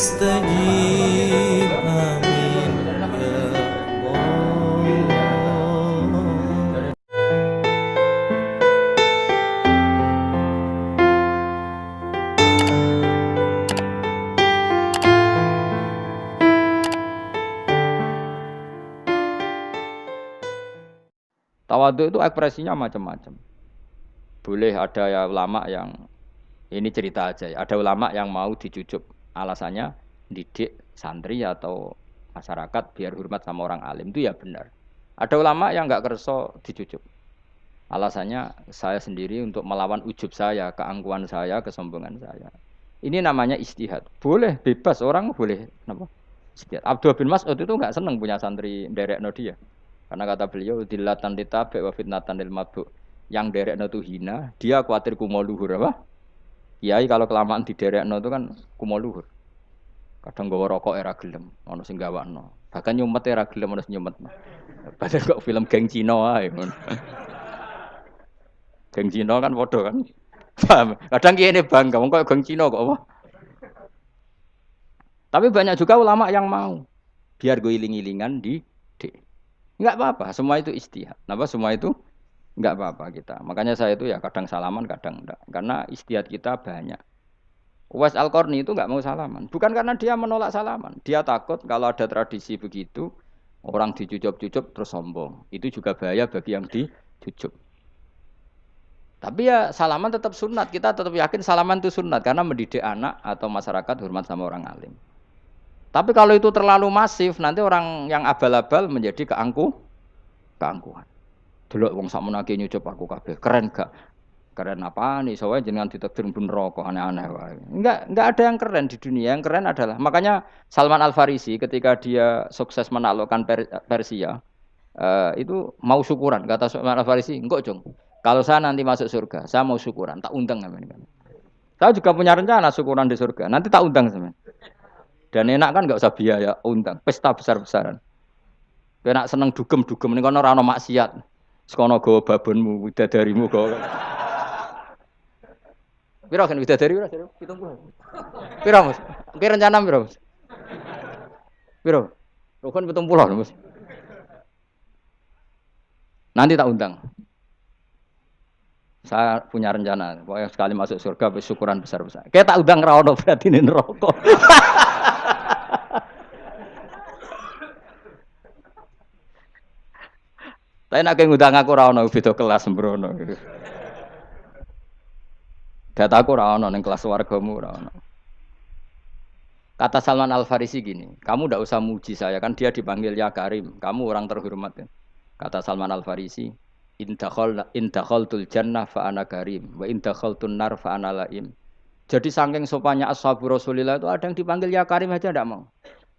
mustajib amin ya Allah. Tawadhu itu ekspresinya macam-macam. Boleh ada ya ulama yang ini cerita aja ya. Ada ulama yang mau dicucup, alasannya didik santri atau masyarakat biar hormat sama orang alim, itu ya benar. Ada ulama yang nggak kerso dicucup, alasannya saya sendiri untuk melawan ujub saya, keangkuhan saya, kesombongan saya. Ini namanya istihad. Boleh, bebas, orang boleh. Kenapa? Istihad. Abdullah bin Mas'ud itu nggak seneng punya santri nderekno dia. Karena kata beliau, dilatan ditabe wa fitnatan lil mabuk. Yang nderekno itu hina, dia khawatir kumo luhur apa? Kiai kalau kelamaan di derekno itu kan kumo luhur. Kadang gawa rokok era gelem, ono sing gawakno. Bahkan nyumet era gelem ono sing nyumet. Padahal kok film geng Cina wae. Geng Cina kan padha kan. Paham? Kadang kiai ini bangga, wong kok geng Cina kok apa? Tapi banyak juga ulama yang mau biar gue iling-ilingan di enggak apa-apa, semua itu istihad. Kenapa semua itu enggak apa-apa kita. Makanya saya itu ya kadang salaman, kadang enggak. Karena istihad kita banyak. Uwais Al-Qarni itu enggak mau salaman. Bukan karena dia menolak salaman. Dia takut kalau ada tradisi begitu, orang dicucup-cucup terus sombong. Itu juga bahaya bagi yang dicucup. Tapi ya salaman tetap sunat. Kita tetap yakin salaman itu sunat. Karena mendidik anak atau masyarakat hormat sama orang alim. Tapi kalau itu terlalu masif, nanti orang yang abal-abal menjadi keangkuhan. Delok wong sakmono aki nyucup aku kabeh. Keren gak? Keren apa nih? Soalnya jenengan ditakdir pun rokok aneh-aneh wae. Enggak ada yang keren di dunia. Yang keren adalah makanya Salman Al Farisi ketika dia sukses menaklukkan Persia, itu mau syukuran. Kata Salman Al Farisi, "Enggak, Jong. Kalau saya nanti masuk surga, saya mau syukuran, tak undang sampean." Saya juga punya rencana syukuran di surga. Nanti tak undang sampean. Dan enak kan nggak usah biaya undang, pesta besar-besaran. Enak seneng dugem-dugem ini kan orang maksiat. Sekono go babonmu, widadarimu go. Piro kan widadari piro? 70. Piro Mas? Ki rencana piro Mas? Piro? Rukun 70 Mas. Nanti tak undang. Saya punya rencana, pokoknya sekali masuk surga syukuran besar-besar. Kayak tak undang ra ono berarti ning neraka. Tapi nek ngundang aku ora ono beda kelas sembrono. Dataku ora ono ning kelas wargamu ora ono. Kata Salman Al Farisi gini, kamu ndak usah muji saya kan dia dipanggil ya Karim, kamu orang terhormat. Kata Salman Al Farisi, in dakhaltul jannah fa ana karim wa in dakhaltun nar fa ana laim. Jadi saking sopannya ashabu Rasulillah itu ada yang dipanggil ya Karim aja ndak mau.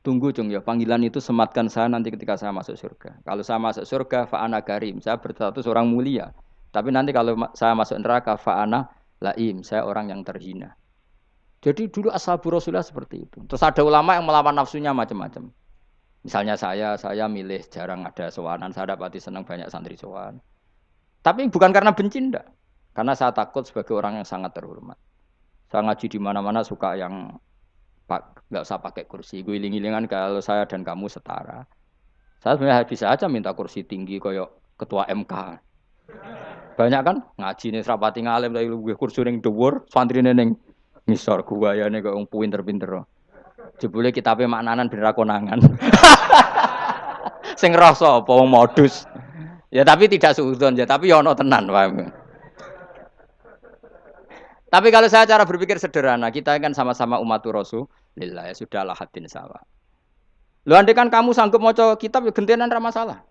Tunggu Jung ya, panggilan itu sematkan saya nanti ketika saya masuk surga. Kalau saya masuk surga, fa'ana karim, saya berstatus orang mulia. Tapi nanti kalau saya masuk neraka, fa'ana laim, saya orang yang terhina. Jadi dulu ashabu Rasulullah seperti itu. Terus ada ulama yang melawan nafsunya macam-macam. Misalnya saya milih jarang ada sowanan, saya dapati senang banyak santri sowan. Tapi bukan karena benci, enggak. Karena saya takut sebagai orang yang sangat terhormat. Saya ngaji di mana-mana suka yang nggak usah pakai kursi, gue iling-ilingan kalau saya dan kamu setara. Saya sebenarnya bisa aja minta kursi tinggi koyok ketua MK. Banyak kan ngaji nih serapati ngalim tapi gue kursi ning dhuwur, santri ning ngisor guayane kok wong pinter-pinter. Jebule kitabe maknanan ben ra konangan. Sing rasa apa wong modus. Ya tapi tidak suudzon ya, tapi ya ono tenan paham. Tapi kalau saya cara berpikir sederhana, kita kan sama-sama umatur Rasulullah ya sudahlah hadin sawa. Lu andai kan kamu sanggup maca kitab ya gentenan ra masalah.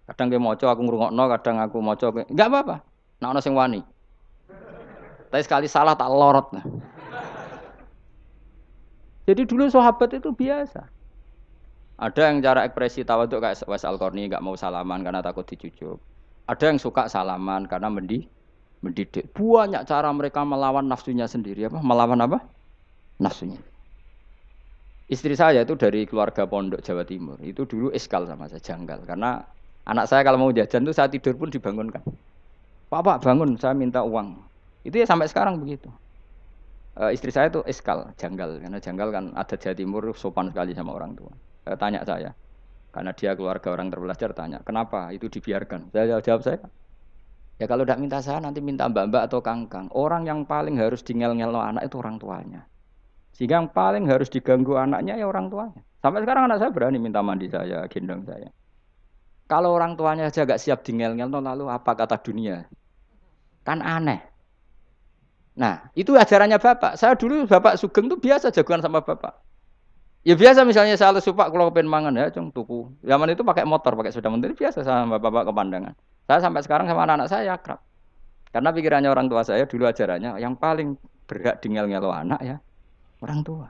Kadang ge maca aku ngrungokno, kadang aku maca enggak apa-apa. Nek ana sing wani. Tapi sekali salah tak lorot. Nah. Jadi dulu sahabat itu biasa. Ada yang cara ekspresi tawadhu kayak Uwais Al-Qarni enggak mau salaman karena takut dicucuk. Ada yang suka salaman karena mendidik. Banyak cara mereka melawan nafsunya sendiri. Melawan apa? Nafsunya. Istri saya itu dari keluarga pondok Jawa Timur. Itu dulu iskal sama saya, janggal. Karena anak saya kalau mau jajan itu saya tidur pun dibangunkan. Pak bangun, saya minta uang. Itu ya sampai sekarang begitu. Istri saya itu eskal, janggal. Karena janggal kan ada Jawa Timur sopan sekali sama orang tua. Tanya saya, karena dia keluarga orang terpelajar tanya, kenapa itu dibiarkan? Saya jawab saya, ya kalau tidak minta saya nanti minta mbak-mbak atau kangkang. Orang yang paling harus dingel-ngel anak itu orang tuanya. Sehingga yang paling harus diganggu anaknya ya orang tuanya. Sampai sekarang anak saya berani minta mandi saya, gendong saya. Kalau orang tuanya saja gak siap dingel-ngel, lalu apa kata dunia? Kan aneh. Nah, itu ajarannya bapak. Saya dulu bapak Sugeng tuh biasa jagoan sama bapak. Ya biasa misalnya saya supak kalau pengen mangan ya, cung tuku. Zaman itu pakai motor, pakai sepeda motor biasa sama bapak-bapak ke Pandangan. Saya sampai sekarang sama anak-anak saya akrab. Karena pikirannya orang tua saya dulu ajarannya yang paling berhak dingel-ngelo anak ya orang tua.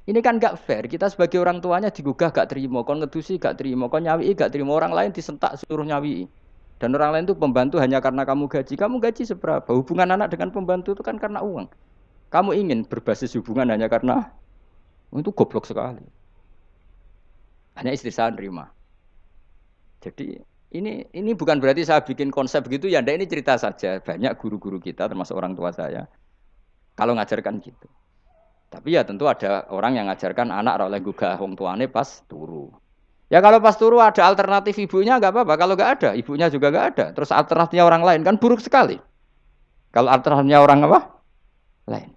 Ini kan gak fair. Kita sebagai orang tuanya digugah gak terima, kon ngedusi gak terima, kon nyawi gak terima, orang lain disentak suruh nyawi. Dan orang lain itu pembantu hanya karena kamu gaji. Kamu gaji seberapa? Hubungan anak dengan pembantu itu kan karena uang. Kamu ingin berbasis hubungan hanya karena itu goblok sekali. Hanya istri saya nerima. Jadi ini bukan berarti saya bikin konsep begitu ya. Ini cerita saja. Banyak guru-guru kita termasuk orang tua saya kalau ngajarkan gitu. Tapi ya tentu ada orang yang ngajarkan anak oleh gugah wong tuane pas turu. Ya kalau pas turu ada alternatif ibunya nggak apa-apa. Kalau nggak ada, ibunya juga nggak ada. Terus alternatifnya orang lain kan buruk sekali. Kalau alternatifnya orang apa? Lain.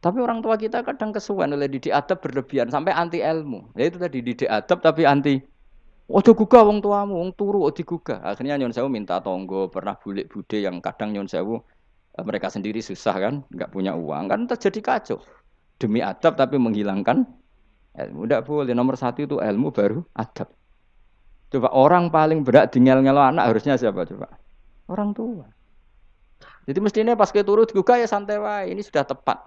Tapi orang tua kita kadang kesuwen oleh didik adab berlebihan sampai anti ilmu. Ya itu tadi didik adab tapi anti. Ojo gugah wong tuamu, wong turu ojo digugah. Akhirnya nyon sewu minta tonggo, pernah bulik bude yang kadang nyon sewu mereka sendiri susah kan, nggak punya uang kan terjadi kacau. Demi adab tapi menghilangkan ilmu. Tidak boleh. Nomor satu itu ilmu baru adab. Coba orang paling berat dingel-ngelo anak harusnya siapa coba? Orang tua. Jadi mestinya pas keturu digugah ya santai wae. Ini sudah tepat.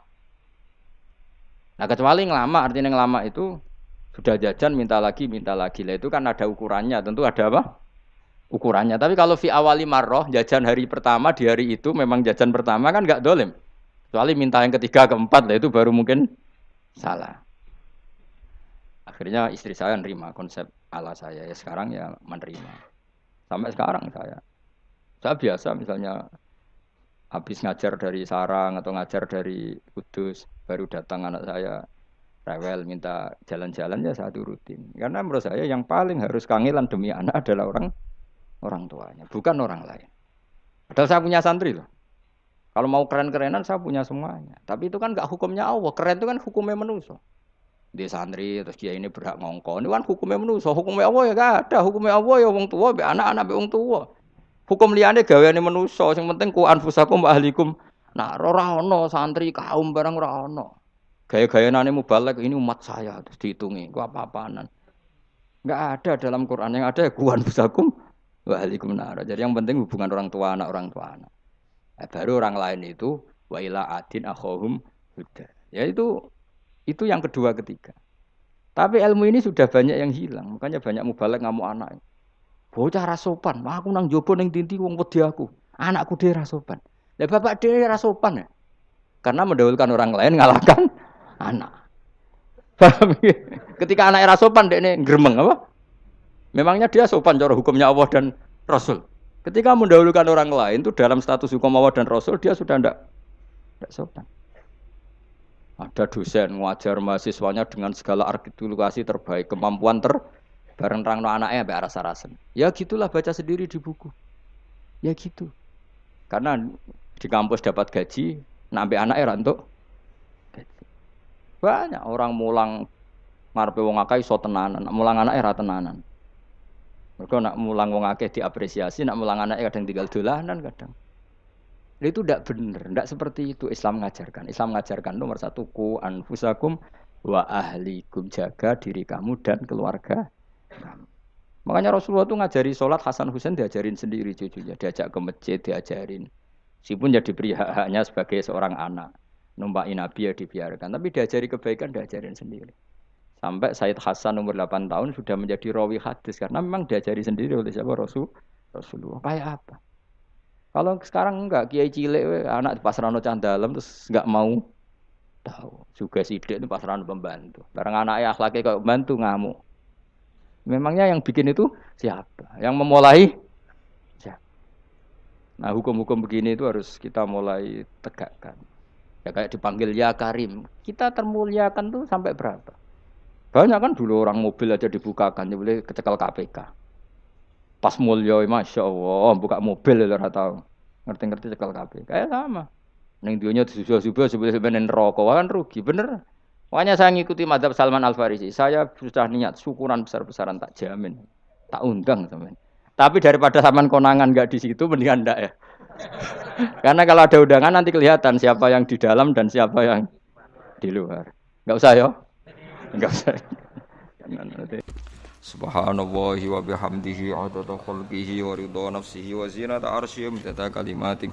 Nah kecuali ngelama, artinya ngelama itu sudah jajan minta lagi lah itu kan ada ukurannya. Tentu ada apa? Ukurannya. Tapi kalau fi awali marroh jajan hari pertama di hari itu memang jajan pertama kan nggak dolim. Kecuali minta yang ketiga keempat lah itu baru mungkin salah. Akhirnya istri saya nerima konsep ala saya ya sekarang ya menerima. Sampai sekarang saya biasa misalnya habis ngajar dari Sarang atau ngajar dari Kudus baru datang anak saya rewel minta jalan-jalan ya saya turutin. Karena menurut saya yang paling harus kangelan demi anak adalah orang tuanya, bukan orang lain. Padahal saya punya santri loh. Kalau mau keren-kerenan saya punya semuanya. Tapi itu kan gak hukumnya Allah. Keren itu kan hukumnya manusia. Di santri terus dia ini berhak ngongkon. Ini kan hukumnya manusia. Hukumnya Allah ya gak ada. Hukumnya Allah ya wong tua, be anak-anak be wong tua. Hukum liyane gaweane manusia. Sing penting ku anfusakum wa ahlikum. Nah, ora ono santri kaum barang ora ono. Gaya-gayanane mubalek ini umat saya terus dihitungi. Ku apa-apaanan. Enggak ada dalam Quran yang ada ku anfusakum wa ahlikum nar. Jadi yang penting hubungan orang tua anak. Baru orang lain itu wa ila adin akhahum huda. Ya itu yang kedua ketiga. Tapi ilmu ini sudah banyak yang hilang. Makanya banyak mubalek ngamuk anak. Bocah ra sopan, aku nang jopo ning tinti wong wedi aku. Anakku dhewe ra sopan. Lah bapak dhewe ra sopan ya. Karena mendahulukan orang lain ngalahkan anak. Ketika anak ra sopan dekne gremeng apa? Memangnya dia sopan cara hukumnya Allah dan Rasul. Ketika mendahulukan orang lain itu dalam status hukum Allah dan Rasul dia sudah tidak sopan. Ada dosen ngajar mahasiswanya dengan segala artikulasi terbaik, kemampuan bareng rangno anaknya sampai rasa-rasen. Ya gitulah baca sendiri di buku. Ya gitu. Karena di kampus dapat gaji, nambe anaknya ra entuk gaji. Banyak orang mulang ngarepe wong akeh iso tenanan, mulang anaknya ra tenanan. Mergo nak mulang wong akeh diapresiasi, nak mulang anaknya kadang tinggal dolanan kadang. Itu tidak benar, tidak seperti itu Islam mengajarkan. Islam mengajarkan nomor satu ku anfusakum wa ahlikum, jaga diri kamu dan keluarga. Makanya Rasulullah itu ngajari sholat Hasan Husain diajarin sendiri cucunya, diajak ke masjid diajarin. Meskipun jadi hak-haknya sebagai seorang anak, numpaki Nabi ya dibiarkan, tapi diajari kebaikan diajarin sendiri. Sampai Said Hasan umur 8 tahun sudah menjadi rawi hadis karena memang diajari sendiri oleh siapa Rasulullah. Kayak apa? Kalau sekarang enggak kiai cilik anak di pasrano candalem terus enggak mau tahu. Juga sidik itu pasrano pembantu. Bareng anaknya akhlaknya kayak pembantu ngamuk. Memangnya yang bikin itu siapa? Yang memulai siapa? Nah, hukum-hukum begini itu harus kita mulai tegakkan. Ya kayak dipanggil ya Karim. Kita termuliakan tuh sampai berapa? Banyak kan dulu orang mobil aja dibukakan, dia boleh kecekel KPK. Pas mulya, masya Allah, buka mobil ya ora tahu. Ngerti-ngerti cekel KPK. Kayak sama. Neng dunia susah-susah sebenarnya rokok kan rugi, bener. Makanya saya ngikuti madhab Salman Al Farisi. Saya sudah niat syukuran besar-besaran tak jamin, tak undang teman. Tapi daripada saman konangan nggak di situ, mendingan ndak ya. Karena kalau ada undangan nanti kelihatan siapa yang di dalam dan siapa yang di luar. Nggak usah ya, nggak usah. Subhanallahi wa bihamdihi adada khalqihi wa ridha nafsihi wa zinata arsyihi wa kalimatih.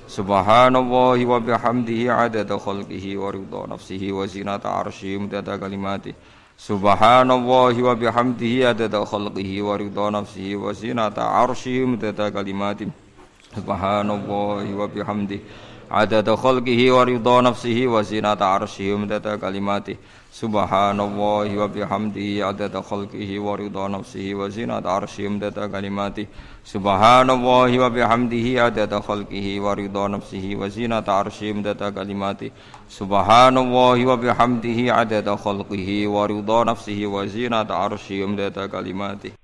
Subhanallahi wa bihamdihi adada khalqihi wa ridha nafsihi wa zinata arsyihi wa kalimatih. Subhanallahi wa bihamdihi adada khalqihi wa ridha nafsihi wa zinata arsyihi wa kalimatih. Subhanallahi wa bihamdihi adada khalqihi wa ridha nafsihi wa zinata arsyihi wa kalimatih. Subhanallahi wa bihamdihi adada khalqihi wa ridha nafsihi wa zinata arsyihi wa kalimatih. Subhanallahi wa bihamdihi adada khalqihi wa ridha nafsihi wa zinata arsyihi wa kalimatih. Subhanallahi wa bihamdihi adada khalqihi wa ridha nafsihi wa zinata arsyihi wa kalimatih.